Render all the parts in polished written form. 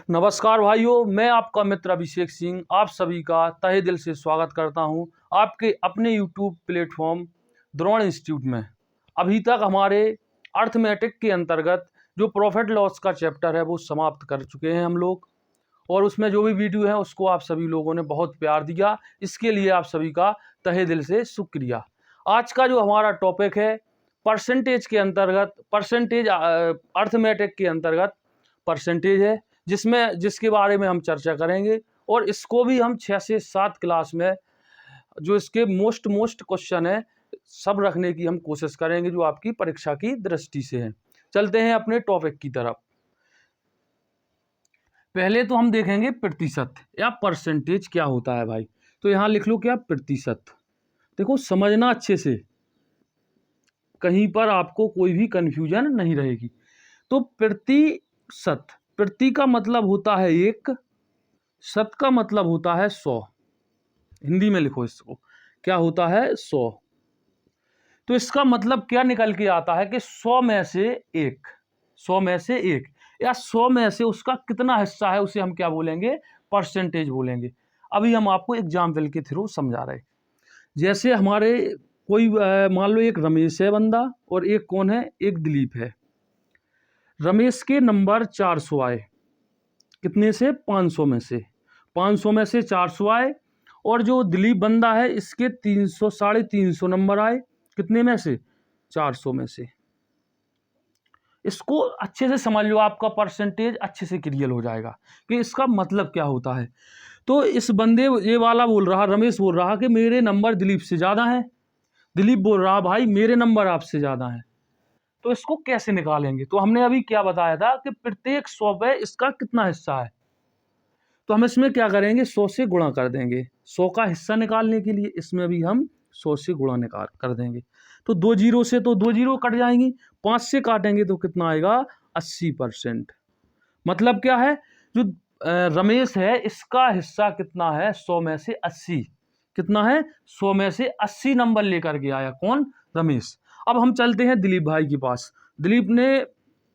नमस्कार भाइयों, मैं आपका मित्र अभिषेक सिंह आप सभी का तहे दिल से स्वागत करता हूं आपके अपने YouTube प्लेटफॉर्म द्रोण इंस्टीट्यूट में। अभी तक हमारे अर्थमेटिक के अंतर्गत जो प्रॉफिट लॉस का चैप्टर है वो समाप्त कर चुके हैं हम लोग, और उसमें जो भी वीडियो है उसको आप सभी लोगों ने बहुत प्यार दिया, इसके लिए आप सभी का तहे दिल से शुक्रिया। आज का जो हमारा टॉपिक है परसेंटेज के अंतर्गत, परसेंटेज अर्थमेटिक के अंतर्गत परसेंटेज है, जिसके बारे में हम चर्चा करेंगे। और इसको भी हम 6 से 7 क्लास में जो इसके मोस्ट क्वेश्चन है सब रखने की हम कोशिश करेंगे जो आपकी परीक्षा की दृष्टि से है। चलते हैं अपने टॉपिक की तरफ। पहले तो हम देखेंगे प्रतिशत या परसेंटेज क्या होता है भाई। तो यहाँ लिख लो क्या प्रतिशत। देखो समझना अच्छे से, कहीं पर आपको कोई भी कंफ्यूजन नहीं रहेगी। तो प्रतिशत, प्रति का मतलब होता है एक, शत का मतलब होता है 100। हिंदी में लिखो इसको, क्या होता है 100। तो इसका मतलब क्या निकल के आता है कि 100 में से एक, 100 में से एक या 100 में से उसका कितना हिस्सा है उसे हम क्या बोलेंगे, परसेंटेज बोलेंगे। अभी हम आपको एग्जाम्पल के थ्रू समझा रहे। जैसे हमारे कोई मान लो एक रमेश है बंदा और एक कौन है, एक दिलीप है। रमेश के नंबर 400 आए, कितने से, 500 में से, 500 में से 400 आए। और जो दिलीप बंदा है इसके 300 350 नंबर आए, कितने में से, 400 में से। इसको अच्छे से समझ लो, आपका परसेंटेज अच्छे से क्लियर हो जाएगा कि इसका मतलब क्या होता है। तो इस बंदे, ये वाला बोल रहा, रमेश बोल रहा कि मेरे नंबर दिलीप से ज़्यादा हैं। दिलीप बोल रहा भाई मेरे नंबर आपसे ज़्यादा हैं। तो इसको कैसे निकालेंगे। तो हमने अभी क्या बताया था कि प्रत्येक 100 पे इसका कितना हिस्सा है। तो हम इसमें क्या करेंगे, 100 से गुणा कर देंगे। 100 का हिस्सा निकालने के लिए इसमें भी हम 100 से गुणा कर देंगे। तो 2 जीरो से तो 2 जीरो कट जाएंगी, 5 से काटेंगे तो कितना आएगा, 80%। मतलब क्या है, जो रमेश है इसका हिस्सा कितना है, 100 में से 80। कितना है, 100 में से 80 नंबर लेकर के आया कौन, रमेश। अब हम चलते हैं दिलीप भाई के पास। दिलीप ने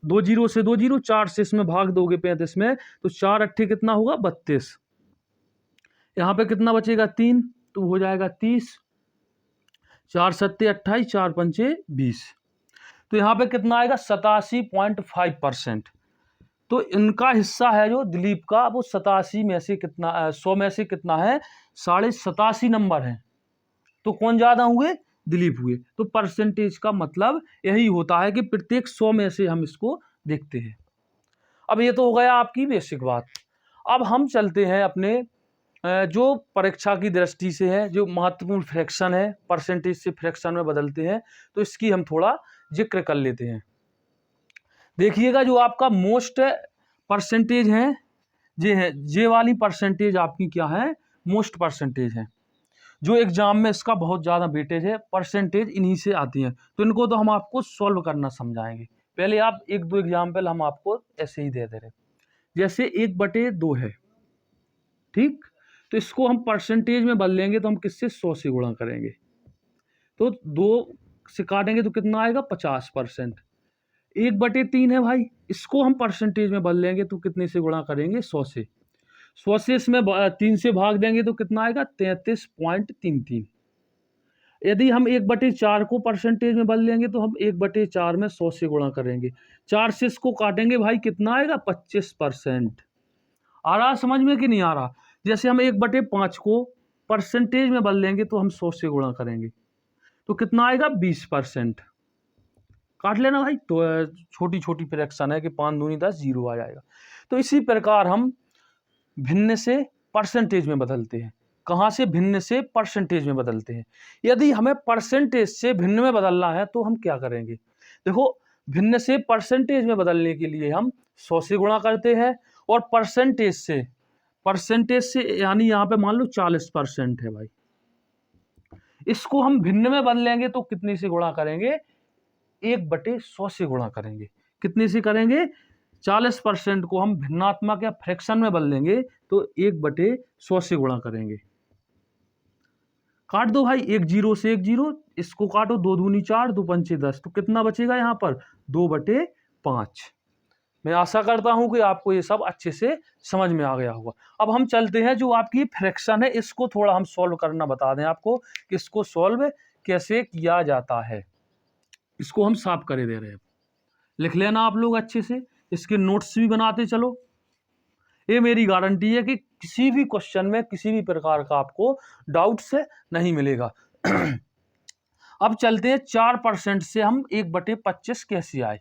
2 जीरो से 2 जीरो, 4 से इसमें भाग दोगे 35 में, तो 4 अट्ठे कितना होगा, 32। यहाँ पे कितना बचेगा, 3, तो हो जाएगा 30। 4 सत्ते 28, 4 पंचे 20। तो यहाँ पे कितना आएगा, 87.5%। तो इनका हिस्सा है जो दिलीप का, वो 87 में से कितना, 100 में से कितना है, 87.5 नंबर है। तो कौन ज्यादा हुए, दिलीप हुए। तो परसेंटेज का मतलब यही होता है कि प्रत्येक 100 में से हम इसको देखते हैं। अब ये तो हो गया आपकी बेसिक बात। अब हम चलते हैं अपने जो परीक्षा की दृष्टि से है, जो महत्वपूर्ण फ्रैक्शन है, परसेंटेज से फ्रैक्शन में बदलते हैं, तो इसकी हम थोड़ा जिक्र कर लेते हैं। देखिएगा जो आपका मोस्ट परसेंटेज है, ये वाली परसेंटेज आपकी क्या है, मोस्ट परसेंटेज है, जो एग्जाम में इसका बहुत ज़्यादा वेटेज है। परसेंटेज इन्हीं से आती है, तो इनको तो हम आपको सॉल्व करना समझाएंगे। पहले आप 1-2 एग्जाम्पल हम आपको ऐसे ही दे रहे। जैसे 1/2 है, ठीक। तो इसको हम परसेंटेज में बदल लेंगे तो हम किससे, 100 से गुणा करेंगे। तो 2 से काटेंगे तो कितना आएगा, 50%। 1/3 है भाई, इसको हम परसेंटेज में बदल लेंगे तो कितने से गुणा करेंगे, 100 से। 100 से इसमें 3 से भाग देंगे तो कितना आएगा, 33.33। यदि हम 1/4 को परसेंटेज में बदल लेंगे तो हम 1/4 में 100 से गुणा करेंगे। 4 से इसको काटेंगे भाई, कितना आएगा, 25%। आ रहा समझ में कि नहीं आ रहा। जैसे हम 1/5 को परसेंटेज में बदल लेंगे तो हम 100 से गुणा करेंगे तो कितना आएगा, 20%। काट लेना भाई। तो छोटी छोटी फ्रैक्शन है कि 5 दूनी 10, 0 आ जाएगा। तो इसी प्रकार हम भिन्न से परसेंटेज में बदलते हैं। कहाँ से, भिन्न से परसेंटेज में बदलते हैं। यदि हमें परसेंटेज से भिन्न में बदलना है तो हम क्या करेंगे। देखो भिन्न से परसेंटेज में बदलने के लिए हम 100 से गुणा करते हैं, और परसेंटेज से यानी यहाँ पे मान लो 40% है भाई, इसको हम भिन्न में बदलेंगे तो कितने से गुणा करेंगे, 1/100 से गुणा करेंगे। कितने से करेंगे, 40% को हम भिन्नात्मक या फ्रैक्शन में बदलेंगे तो 1/100 से गुणा करेंगे। काट दो भाई, 1 जीरो से 1 जीरो, इसको काटो, 2 दूनी 4, 2 पंचे 10, तो कितना बचेगा यहाँ पर, 2/5। मैं आशा करता हूं कि आपको ये सब अच्छे से समझ में आ गया होगा। अब हम चलते हैं, जो आपकी फ्रैक्शन है इसको थोड़ा हम सॉल्व करना बता दें आपको कि इसको सॉल्व कैसे किया जाता है। इसको हम साफ करे दे रहे हैं, लिख लेना आप लोग अच्छे से, इसके नोट्स भी बनाते चलो। ये मेरी गारंटी है कि किसी भी क्वेश्चन में किसी भी प्रकार का आपको डाउट से नहीं मिलेगा। अब चलते हैं 4% से हम 1/25 कैसे आए।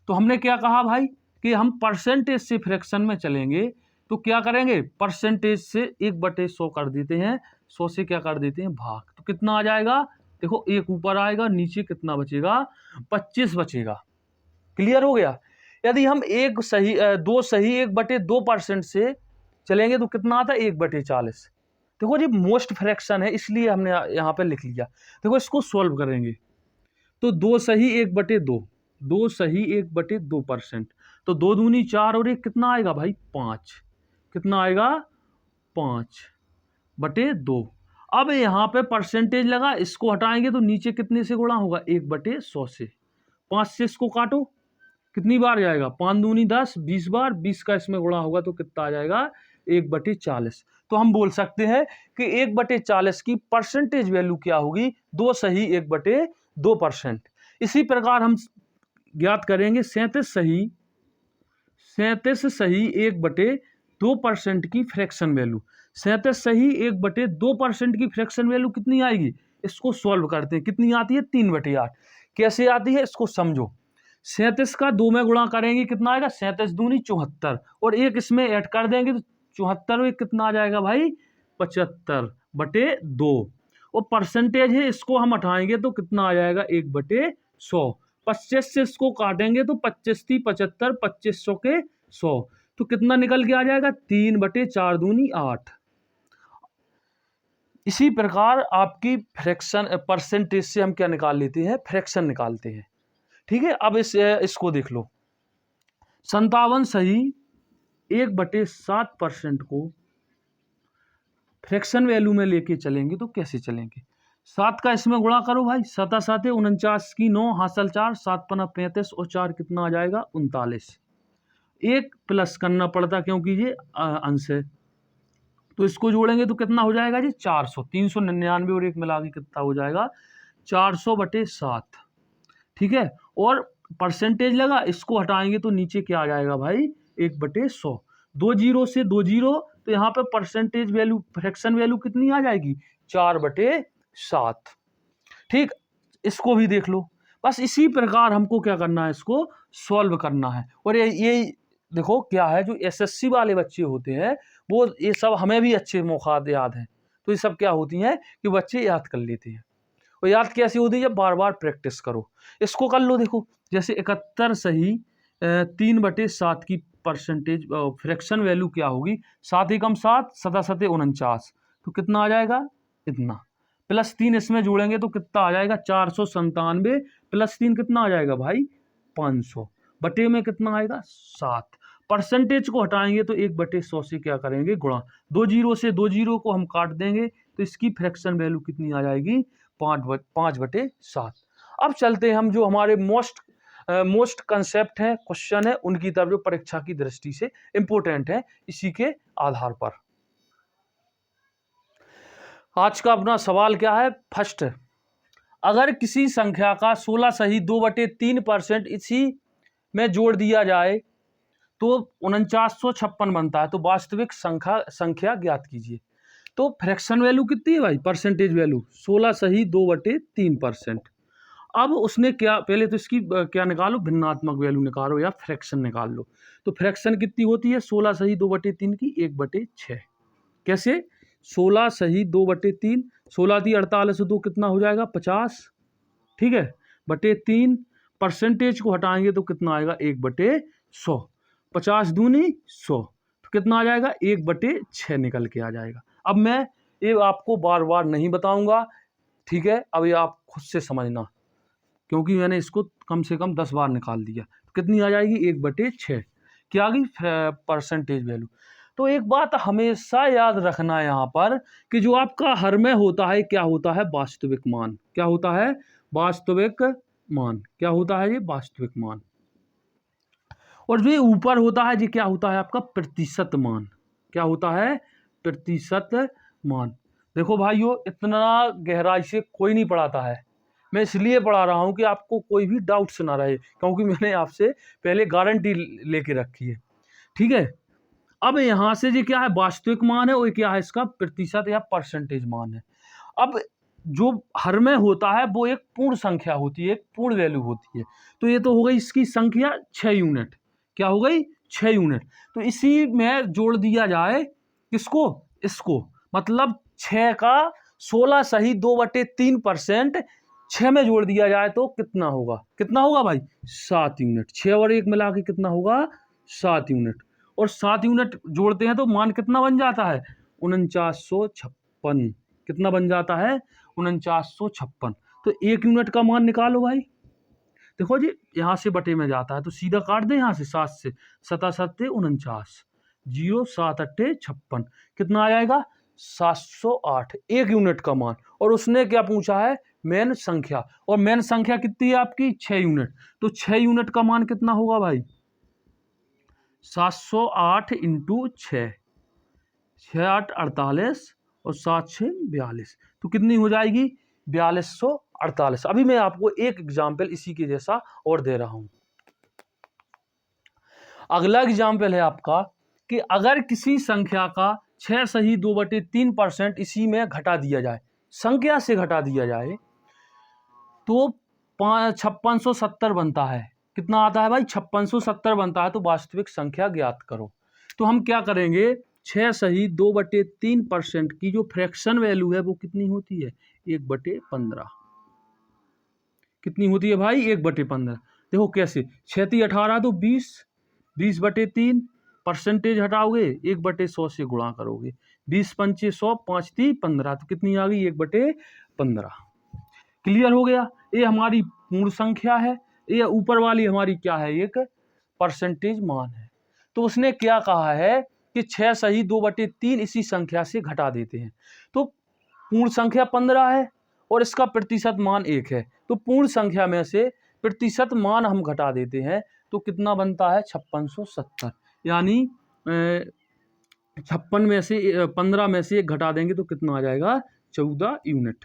तो हमने क्या कहा भाई कि हम परसेंटेज से फ्रैक्शन में चलेंगे, तो क्या करेंगे, परसेंटेज से 1/100 कर देते हैं, 100 से क्या कर देते हैं भाग, तो कितना आ जाएगा, देखो 1 ऊपर आएगा, नीचे कितना बचेगा, 25 बचेगा। क्लियर हो गया। यदि हम दो सही 1/2% से चलेंगे तो कितना आता है 1/40। देखो जी मोस्ट फ्रैक्शन है इसलिए हमने यहाँ पे लिख लिया। देखो इसको सॉल्व करेंगे तो 2 सही 1/2, 2 सही 1/2%, तो 2 दूनी 4 और 1 कितना आएगा भाई 5, कितना आएगा 5/2। अब यहाँ पे परसेंटेज लगा, इसको हटाएंगे तो नीचे कितने से गुणा होगा 1/100 से, 5 से इसको काटो, कितनी बार जाएगा, 5 दूनी 10, 20 बार, 20 का इसमें गुणा होगा तो कितना आ जाएगा 1/40। तो हम बोल सकते हैं कि 1/40 की परसेंटेज वैल्यू क्या होगी, 2 सही 1/2%। इसी प्रकार हम ज्ञात करेंगे 37 सही 1/2% की फ्रैक्शन वैल्यू। 37 सही 1/2% की फ्रैक्शन वैल्यू कितनी आएगी, इसको सॉल्व करते हैं, कितनी आती है 3/8। कैसे आती है इसको समझो, 37 का 2 में गुणा करेंगे कितना आएगा, 37 दूनी 74, और 1 इसमें ऐड कर देंगे तो 74 में कितना आ जाएगा भाई 75/2, और परसेंटेज है इसको हम हटाएंगे तो कितना आ जाएगा 1/100। 25 से इसको काटेंगे तो 25 थी 75, 2500 के 100, तो कितना निकल के आ जाएगा 3/4 दूनी 8। इसी प्रकार आपकी फ्रैक्शन परसेंटेज से हम क्या निकाल लेते हैं, फ्रैक्शन निकालते हैं। ठीक है, अब इसको देख लो, 57 सही 1/7% को फ्रैक्शन वैल्यू में लेके चलेंगे तो कैसे चलेंगे, 7 का इसमें गुणा करो भाई, 7 7 49 की 9 हासिल 4, 7 5 35 और 4 कितना आ जाएगा 39। 1 प्लस करना पड़ता क्योंकि ये अंश है, तो इसको जोड़ेंगे तो कितना हो जाएगा जी 400, 399 और 1 मिला के कितना हो जाएगा 400/7। ठीक है, और परसेंटेज लगा, इसको हटाएंगे तो नीचे क्या आ जाएगा भाई 1/100। 2 जीरो से 2 जीरो, तो यहाँ पे परसेंटेज वैल्यू फ्रैक्शन वैल्यू कितनी आ जाएगी 4/7। ठीक, इसको भी देख लो। बस इसी प्रकार हमको क्या करना है, इसको सॉल्व करना है। और ये देखो क्या है, जो एसएससी वाले बच्चे होते हैं वो ये सब हमें भी अच्छे मौका याद है, तो ये सब क्या होती हैं कि बच्चे याद कर लेते हैं। और याद कैसी होती है, जब बार बार प्रैक्टिस करो। इसको कर लो, देखो जैसे 71 सही 3/7 की परसेंटेज फ्रैक्शन वैल्यू क्या होगी, 7 एकम 7, 7 7 49, तो कितना आ जाएगा इतना, प्लस 3 इसमें जोड़ेंगे तो कितना आ जाएगा 497, प्लस 3 कितना आ जाएगा भाई 500, बटे में कितना आएगा 7। परसेंटेज को हटाएंगे तो 1/100 से क्या करेंगे गुणा, 2 जीरो से 2 जीरो को हम काट देंगे तो इसकी फ्रैक्शन वैल्यू कितनी आ जाएगी 5/7। अब चलते हैं हम जो हमारे मोस्ट कंसेप्ट है, क्वेश्चन है, उनकी तरफ जो परीक्षा की दृष्टि से इंपॉर्टेंट है, इसी के आधार पर। आज का अपना सवाल क्या है, फर्स्ट, अगर किसी संख्या का 16 सही 2/3% इसी में जोड़ दिया जाए तो 4956 बनता है, तो वास्तविक संख्या ज्ञात कीजिए। तो फ्रैक्शन वैल्यू कितनी है भाई, परसेंटेज वैल्यू 16 सही 2/3%। अब उसने क्या, पहले तो इसकी क्या निकालो, भिन्नात्मक वैल्यू निकालो या फ्रैक्शन निकाल लो। तो फ्रैक्शन कितनी होती है 16 सही 2/3 की 1/6। कैसे, 16 सही 2/3, 16 थी 48, 2 कितना हो जाएगा 50, ठीक है, /3। परसेंटेज को हटाएंगे तो कितना आएगा 1/100, 50 दूनी 100, तो कितना आ जाएगा 1/6 निकल के आ जाएगा। अब मैं ये आपको बार बार नहीं बताऊंगा, ठीक है, अब ये आप खुद से समझना, क्योंकि मैंने इसको कम से कम 10 बार निकाल दिया। तो कितनी आ जाएगी 1/6, क्या आ गई परसेंटेज वैल्यू। तो एक बात हमेशा याद रखना यहाँ पर कि जो आपका हर में होता है क्या होता है, वास्तविक मान। क्या होता है, वास्तविक मान। क्या होता है ये, वास्तविक मान। और जो ये ऊपर होता है ये क्या होता है आपका प्रतिशत मान। क्या होता है? प्रतिशत मान। देखो भाइयों, इतना गहराई से कोई नहीं पढ़ाता है, मैं इसलिए पढ़ा रहा हूँ कि आपको कोई भी डाउट्स ना रहे, क्योंकि मैंने आपसे पहले गारंटी लेके रखी है। ठीक है, अब यहाँ से ये क्या है? वास्तविक मान है और क्या है? इसका प्रतिशत या परसेंटेज मान है। अब जो हर में होता है वो एक पूर्ण संख्या होती है, एक पूर्ण वैल्यू होती है। तो ये तो हो गई इसकी संख्या 6 यूनिट। क्या हो गई? 6 यूनिट। तो इसी में जोड़ दिया जाए किसको? इसको। मतलब 6 का 16 सही 2/3% 6 में जोड़ दिया जाए तो कितना होगा? कितना होगा भाई? 7 यूनिट। 6 और 1 मिला के कितना होगा? 7 यूनिट। और 7 यूनिट जोड़ते हैं तो मान कितना बन जाता है? 4956। कितना बन जाता है? 4956। तो 1 यूनिट का मान निकालो भाई। देखो जी, यहाँ से बटे में जाता है तो सीधा काट दे यहाँ से 7 से। 7 7 49, 0 7 8 56। कितना आ जाएगा? 708। 1 यूनिट का मान। और उसने क्या पूछा है? मेन संख्या। और मेन संख्या कितनी है आपकी? 6 यूनिट। तो 6 यूनिट का मान कितना होगा भाई? 708 इंटू 6, 6 8 48 और 7 6 42। तो कितनी हो जाएगी? 4248। अभी मैं आपको एक एग्जाम्पल इसी के जैसा और दे रहा हूं। अगला एग्जाम्पल है आपका कि अगर किसी संख्या का 6 सही 2/3% इसी में घटा दिया जाए, संख्या से घटा दिया जाए, तो 5670 बनता है। कितना आता है भाई? 5670 बनता है। तो वास्तविक संख्या ज्ञात करो। तो हम क्या करेंगे? 6 सही 2/3% की जो फ्रैक्शन वैल्यू है वो कितनी होती है? 1/15। कितनी होती है भाई? 1/15। देखो कैसे, 6 × 18 तो 20, 20/3 परसेंटेज हटाओगे 1/100 से गुणा करोगे, 20 पंचे 100, 5 × 3 15। तो कितनी आ गई? 1/15। क्लियर हो गया? ये हमारी पूर्ण संख्या है, ये ऊपर वाली हमारी क्या है? एक परसेंटेज मान है। तो उसने क्या कहा है कि 6 सही 2/3 इसी संख्या से घटा देते हैं। तो पूर्ण संख्या 15 है और इसका प्रतिशत मान 1 है। तो पूर्ण संख्या में से प्रतिशत मान हम घटा देते हैं तो कितना बनता है? 5670। यानी 56 में से 15 में से 1 घटा देंगे तो कितना आ जाएगा? 14 यूनिट।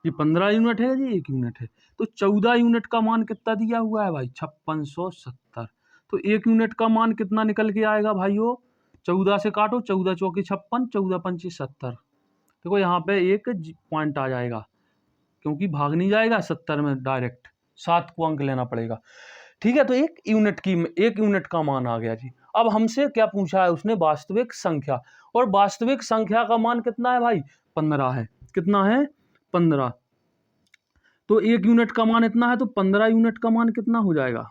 ये 15 यूनिट है, ये 1 यूनिट है। तो 14 यूनिट का मान कितना दिया हुआ है भाई? 5670। तो 1 यूनिट का मान कितना निकल के आएगा भाइयों? 14 से काटो, 14 चौके 56, 14 पंचे 70। देखो यहाँ पे एक पॉइंट आ जाएगा, क्योंकि भाग नहीं जाएगा 70 में, डायरेक्ट 7 को अंक लेना पड़ेगा। ठीक है, तो 1 यूनिट का मान आ गया जी। अब हमसे क्या पूछा है उसने? वास्तविक संख्या। और वास्तविक संख्या का मान कितना है भाई? 15 है। कितना है? 15। तो 1 यूनिट का मान इतना है तो 15 यूनिट का मान कितना हो जाएगा?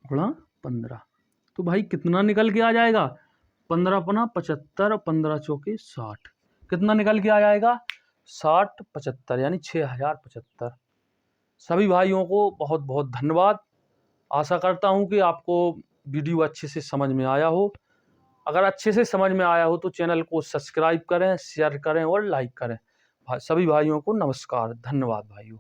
गुणा 15। तो भाई कितना निकल के आ जाएगा? 15 × 75, 15 चौके 60। कितना निकल के आ जाएगा? 60 75, यानी 6075। सभी भाइयों को बहुत बहुत धन्यवाद। आशा करता हूं कि आपको वीडियो अच्छे से समझ में आया हो। अगर अच्छे से समझ में आया हो तो चैनल को सब्सक्राइब करें, शेयर करें और लाइक करें। सभी भाइयों को नमस्कार, धन्यवाद भाइयों।